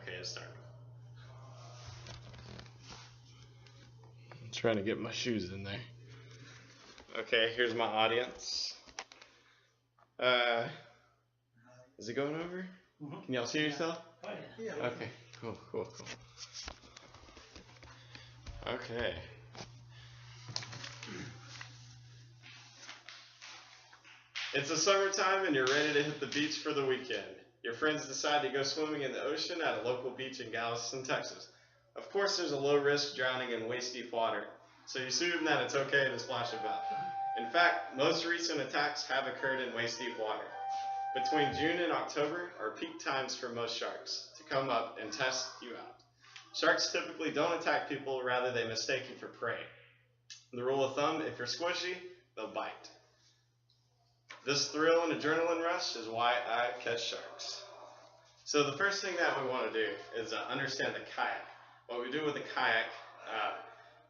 Okay, it's starting. I'm trying to get my shoes in there. Okay, here's my audience. Is it going over? Mm-hmm. Can y'all see yourself? Oh, yeah. Okay, cool. Okay. It's the summertime and you're ready to hit the beach for the weekend. Your friends decide to go swimming in the ocean at a local beach in Galveston, Texas. Of course, there's a low risk drowning in waist-deep water, so you assume that it's okay to splash about. In fact, most recent attacks have occurred in waist-deep water. Between June and October are peak times for most sharks to come up and test you out. Sharks typically don't attack people, rather they mistake you for prey. The rule of thumb, if you're squishy, they'll bite. This thrill and adrenaline rush is why I catch sharks. So the first thing that we want to do is understand the kayak. What we do with the kayak,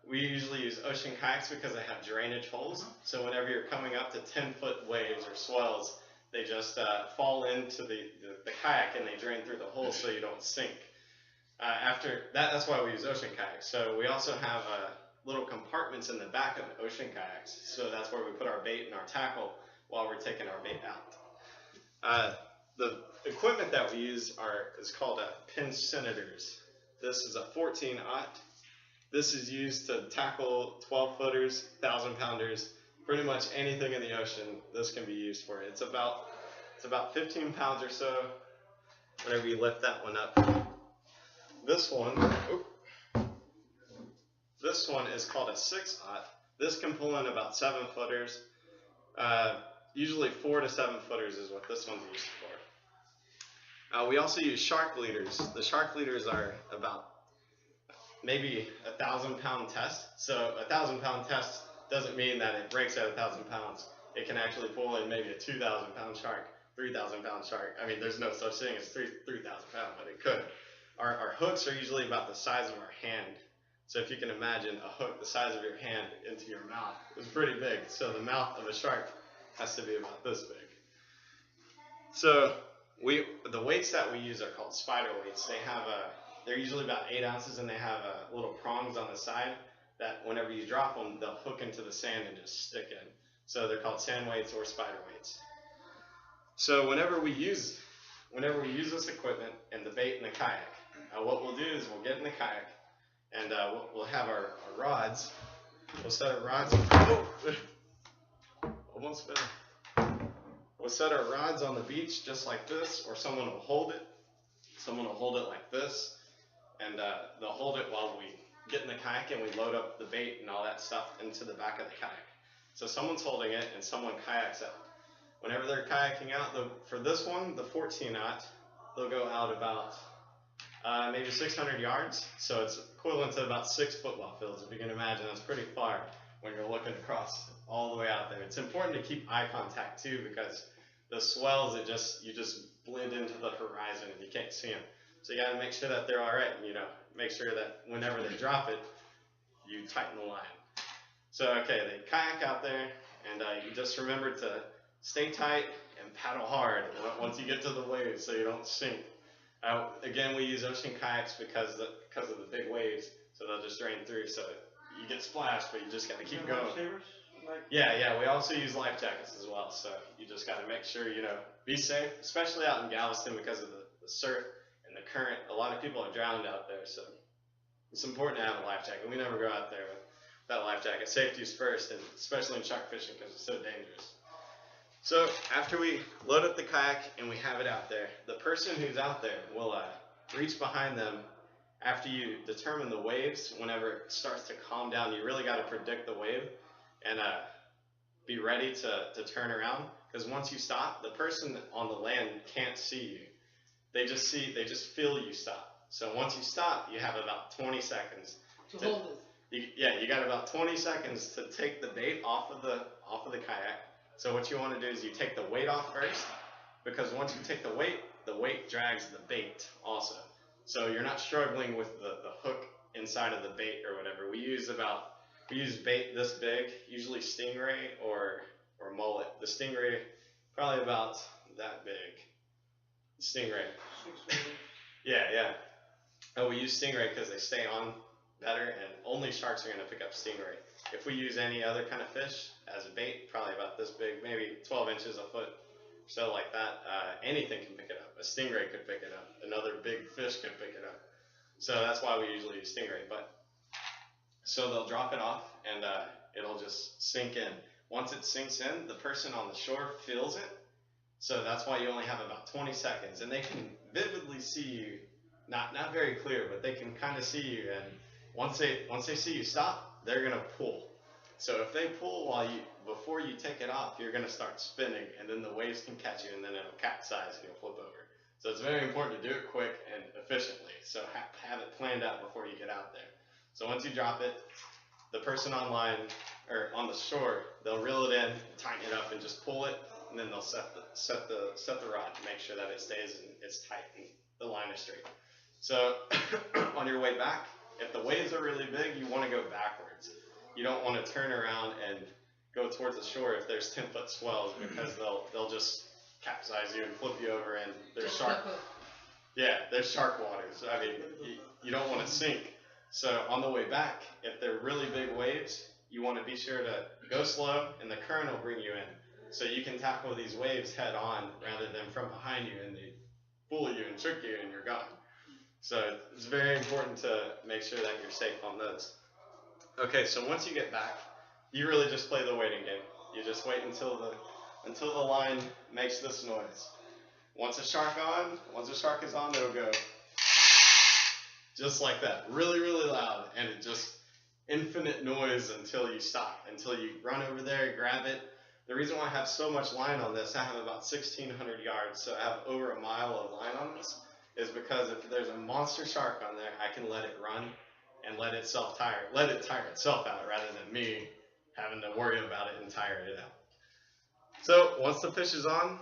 we usually use ocean kayaks because they have drainage holes. So whenever you're coming up to 10-foot waves or swells, they just fall into the kayak and they drain through the holes so you don't sink. After that, that's why we use ocean kayaks. So we also have little compartments in the back of ocean kayaks. So that's where we put our bait and our tackle while we're taking our bait out. The equipment that we use is called pinch senators. This is a 14-aught. This is used to tackle 12-footers, 1,000-pounders, pretty much anything in the ocean. This can be used for it. It's about 15 pounds or so. Whenever you lift that one up. This one is called a 6-aught. This can pull in about 7-footers. Usually 4 to 7-footers is what this one's used for. We also use shark leaders. The shark leaders are about maybe 1,000-pound test. So a 1,000-pound test doesn't mean that it breaks at 1,000 pounds. It can actually pull in maybe a 2,000-pound shark, 3,000-pound shark. I mean, there's no such thing as 3,000 pounds, but it could. Our hooks are usually about the size of our hand. So if you can imagine a hook the size of your hand into your mouth, it's pretty big. So the mouth of a shark has to be about this big. So the weights that we use are called spider weights. They're usually about 8 ounces, and they have little prongs on the side that whenever you drop them, they'll hook into the sand and just stick in. So they're called sand weights or spider weights. So whenever we use this equipment and the bait in the kayak, what we'll do is we'll get in the kayak and we'll have our rods. We'll set our rods. Almost better. We'll set our rods on the beach just like this, or someone will hold it. Someone will hold it like this, and they'll hold it while we get in the kayak and we load up the bait and all that stuff into the back of the kayak. So someone's holding it and someone kayaks out. Whenever they're kayaking out, for this one, the 14-aught, they'll go out about maybe 600 yards. So it's equivalent to about 6 football fields. If you can imagine, that's pretty far when you're looking across all the way out there. It's important to keep eye contact too, because the swells, you just blend into the horizon and you can't see them. So you got to make sure that they're all right. Make sure that whenever they drop it, you tighten the line. So okay, they kayak out there, and you just remember to stay tight and paddle hard once you get to the waves so you don't sink. Again, we use ocean kayaks because of the big waves, so they'll just drain through. So you get splashed, but you just got to keep going. Yeah. We also use life jackets as well. So you just got to make sure be safe, especially out in Galveston because of the surf and the current. A lot of people are drowned out there, so it's important to have a life jacket. We never go out there without a life jacket. Safety is first, and especially in shark fishing because it's so dangerous. So after we load up the kayak and we have it out there, the person who's out there will reach behind them after you determine the waves. Whenever it starts to calm down, you really got to predict the wave and be ready to turn around, because once you stop, the person on the land can't see you. They just feel you stop. So once you stop, you have about 20 seconds to hold it. You got about 20 seconds to take the bait off of the kayak. So what you want to do is you take the weight off first, because once you take the weight drags the bait also. So you're not struggling with the hook inside of the bait or whatever. We use bait this big, usually stingray or mullet. The stingray, probably about that big. Stingray. Yeah. And we use stingray because they stay on better, and only sharks are going to pick up stingray. If we use any other kind of fish as a bait, probably about this big, maybe 12 inches, a foot, so like that, anything can pick it up. A stingray could pick it up. Another big fish could pick it up. So that's why we usually use stingray. But so they'll drop it off, and it'll just sink in. Once it sinks in, the person on the shore feels it. So that's why you only have about 20 seconds, and they can vividly see you. Not very clear, but they can kind of see you, and once they see you stop, they're gonna pull. So if they pull before you take it off, you're gonna start spinning, and then the waves can catch you, and then it'll capsize and you'll flip over. So it's very important to do it quick and efficiently. So have it planned out before you get out there. So once you drop it, the person on the shore, they'll reel it in, tighten it up, and just pull it, and then they'll set the rod to make sure that it stays and it's tight and the line is straight. So on your way back, if the waves are really big, you want to go backwards. You don't want to turn around and go towards the shore if there's 10-foot swells, because they'll just capsize you and flip you over, and there's shark waters. I mean, you don't want to sink. So on the way back, if they're really big waves, you want to be sure to go slow, and the current will bring you in. So you can tackle these waves head on rather than from behind you, and they fool you and trick you and you're gone. So it's very important to make sure that you're safe on those. Okay, so once you get back, you really just play the waiting game. You just wait until the line makes this noise. Once a shark is on, it'll go just like that, really, really loud, and it just infinite noise until you stop, until you run over there, grab it. The reason why I have so much line on this, I have about 1,600 yards, so I have over a mile of line on this, is because if there's a monster shark on there, I can let it run and let it tire itself out rather than me having to worry about it and tire it out. So once the fish is on,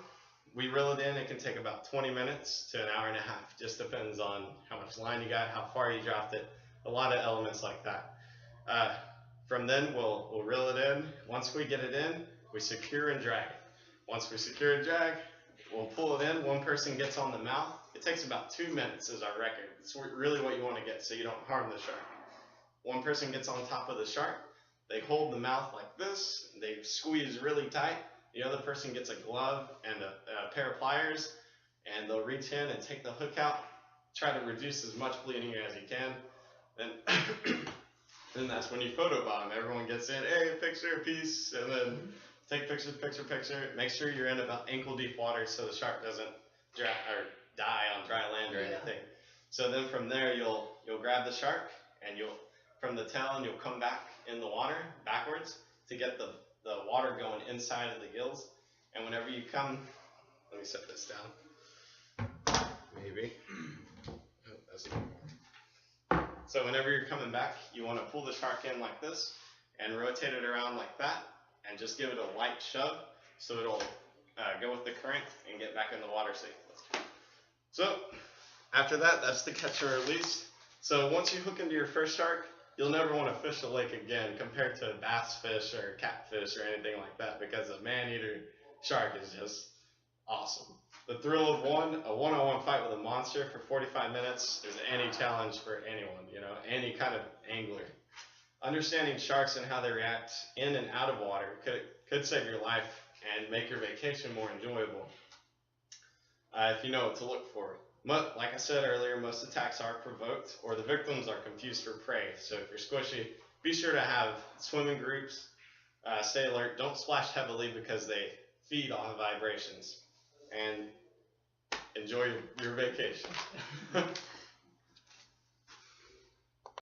we reel it in. It can take about 20 minutes to an hour and a half. Just depends on how much line you got, how far you dropped it, a lot of elements like that. From then, we'll reel it in. Once we get it in, we secure and drag it. Once we secure and drag, we'll pull it in. One person gets on the mouth. It takes about 2 minutes is our record. It's really what you want to get so you don't harm the shark. One person gets on top of the shark. They hold the mouth like this. They squeeze really tight. The other person gets a glove and a pair of pliers, and they'll reach in and take the hook out. Try to reduce as much bleeding as you can. Then that's when you photobomb. Everyone gets in, hey, picture, peace, and then take picture. Make sure you're in about ankle deep water so the shark doesn't die on dry land or anything. So then from there, you'll grab the shark, and from the tail, and you'll come back in the water backwards to get the water going inside of the gills. And whenever you come, let me set this down. Maybe. Oh, that's not. So whenever you're coming back, you want to pull the shark in like this and rotate it around like that, and just give it a light shove so it'll go with the current and get back in the water safely. So after that, that's the catch and release. So once you hook into your first shark, you'll never want to fish the lake again compared to bass fish or catfish or anything like that, because a man-eater shark is just awesome. The thrill of a one-on-one fight with a monster for 45 minutes is any challenge for anyone, any kind of angler. Understanding sharks and how they react in and out of water could save your life and make your vacation more enjoyable if you know what to look for. Like I said earlier, most attacks are provoked, or the victims are confused for prey. So if you're squishy, be sure to have swimming groups. Stay alert. Don't splash heavily because they feed on vibrations. And enjoy your vacation.